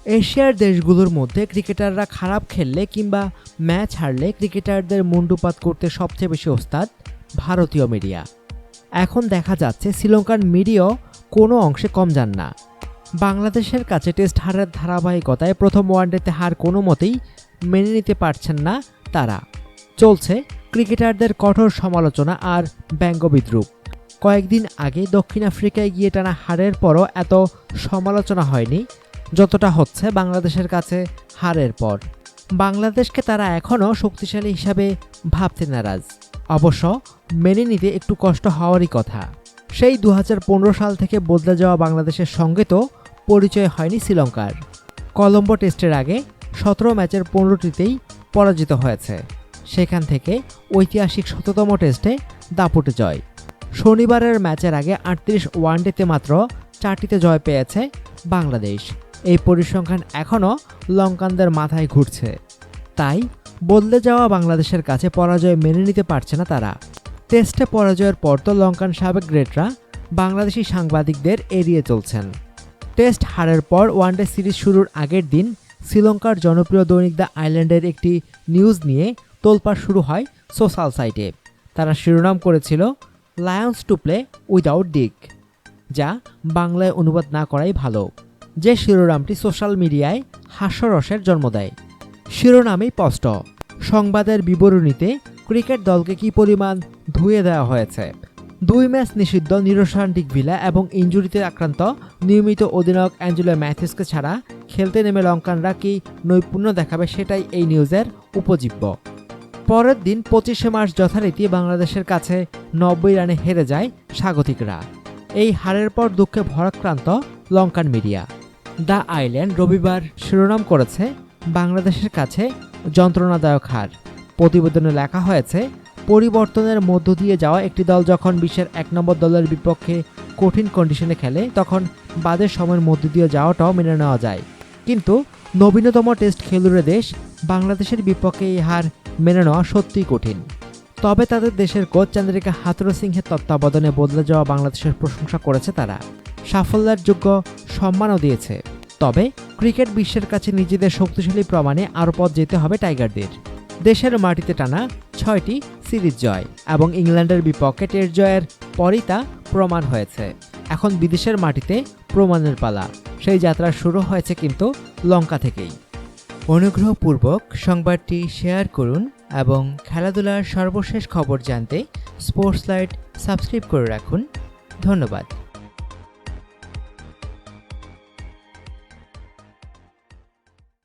এশিয়ার দেশগুলোর মধ্যে ক্রিকেটাররা খারাপ খেললে কিংবা ম্যাচ হারলে ক্রিকেটারদের মুন্ডুপাত করতে সবচেয়ে বেশি ওস্তাদ ভারতীয় মিডিয়া। এখন দেখা যাচ্ছে শ্রীলঙ্কার মিডিয়াও কোনো অংশে কম যান না। বাংলাদেশের কাছে টেস্ট হারের ধারাবাহিকতায় প্রথম ওয়ানডেতে হার কোনো মতেই মেনে নিতে পারছেন না তারা। চলছে ক্রিকেটারদের কঠোর সমালোচনা আর ব্যঙ্গবিদ্রূপ। কয়েকদিন আগে দক্ষিণ আফ্রিকায় গিয়ে টানা হারের পরও এত সমালোচনা হয়নি যতটা হচ্ছে বাংলাদেশের কাছে হারের পর। বাংলাদেশকে তারা এখনও শক্তিশালী হিসাবে ভাবতে নারাজ। অবশ্য মেনে নিতে একটু কষ্ট হওয়ারই কথা। সেই 2015 সাল থেকে বদলে যাওয়া বাংলাদেশের সঙ্গে তো পরিচয় হয়নি শ্রীলঙ্কার। কলম্বো টেস্টের আগে 17 ম্যাচের 15টিতেই পরাজিত হয়েছে। সেখান থেকে ঐতিহাসিক শততম টেস্টে দাপুটে জয়। শনিবারের ম্যাচের আগে 38 ওয়ানডেতে মাত্র 4টিতে জয় পেয়েছে বাংলাদেশ। এই পরিসংখ্যান এখনও লঙ্কানদের মাথায় ঘুরছে। তাই বদলে যাওয়া বাংলাদেশের কাছে পরাজয় মেনে নিতে পারছে না তারা। টেস্টে পরাজয়ের পর তো লঙ্কান সাবেক গ্রেটরা বাংলাদেশি সাংবাদিকদের এড়িয়ে চলছেন। টেস্ট হারের পর ওয়ানডে সিরিজ শুরুর আগের দিন শ্রীলঙ্কার জনপ্রিয় দৈনিক দ্য আইল্যান্ডের একটি নিউজ নিয়ে তোলপাড় শুরু হয় সোশ্যাল সাইটে। তারা শিরোনাম করেছিল লায়ন্স টু প্লে উইদাউট ডিক, যা বাংলায় অনুবাদ না করাই ভালো। যে শিরোনামটি সোশ্যাল মিডিয়ায় হাস্যরসের জন্ম দেয়। শিরোনামেই স্পষ্ট, সংবাদের বিবরণীতে ক্রিকেট দলকে কী পরিমাণ ধুয়ে দেওয়া হয়েছে। 2 ম্যাচ নিষিদ্ধ নিরসান ডিকভিলা এবং ইনজুরিতে আক্রান্ত নিয়মিত অধিনায়ক অ্যাঞ্জেলো ম্যাথিউসকে ছাড়া খেলতে নেমে লঙ্কানরা কি নৈপুণ্য দেখাবে, সেটাই এই নিউজের উপজীব্য। পরের দিন 25শে মার্চ যথারীতি বাংলাদেশের কাছে 90 রানে হেরে যায় স্বাগতিকরা। এই হারের পর দুঃখে ভরাক্রান্ত লঙ্কান মিডিয়া। দ্য আইল্যান্ড রবিবার শিরোনাম করেছে বাংলাদেশের কাছে যন্ত্রণাদায়ক হার। প্রতিবেদনে লেখা হয়েছে, পরিবর্তনের মধ্য দিয়ে যাওয়া একটি দল যখন বিশ্বের 1 নম্বর দলের বিপক্ষে কঠিন কন্ডিশনে খেলে তখন বাদের সময়ের মধ্য দিয়ে যাওয়াটাও মেনে নেওয়া যায়। কিন্তু নবীনতম টেস্ট খেলুড়ে দেশ বাংলাদেশের বিপক্ষে এই হার মেনে নেওয়া সত্যিই কঠিন। তবে তাদের দেশের কোচ চন্দ্রিকা হাথুরুসিংহের তত্ত্বাবধানে বদলে যাওয়া বাংলাদেশের প্রশংসা করেছে তারা। সাফল্যের যোগ্য সম্মানও দিয়েছে। তবে ক্রিকেট বিশ্বের কাছে নিজেদের শক্তিশালী প্রমাণে আরও পথ যেতে হবে টাইগারদের। দেশের মাটিতে টানা 6টি সিরিজ জয় এবং ইংল্যান্ডের বিপক্ষে টেস্ট জয়ের পরই তা প্রমাণ হয়েছে। এখন বিদেশের মাটিতে প্রমাণের পালা। সেই যাত্রা শুরু হয়েছে কিন্তু লঙ্কা থেকেই। অনুগ্রহপূর্বক সংবাদটি শেয়ার করুন এবং খেলাধুলার সর্বশেষ খবর জানতে স্পোর্টস লাইট সাবস্ক্রাইব করে রাখুন। ধন্যবাদ।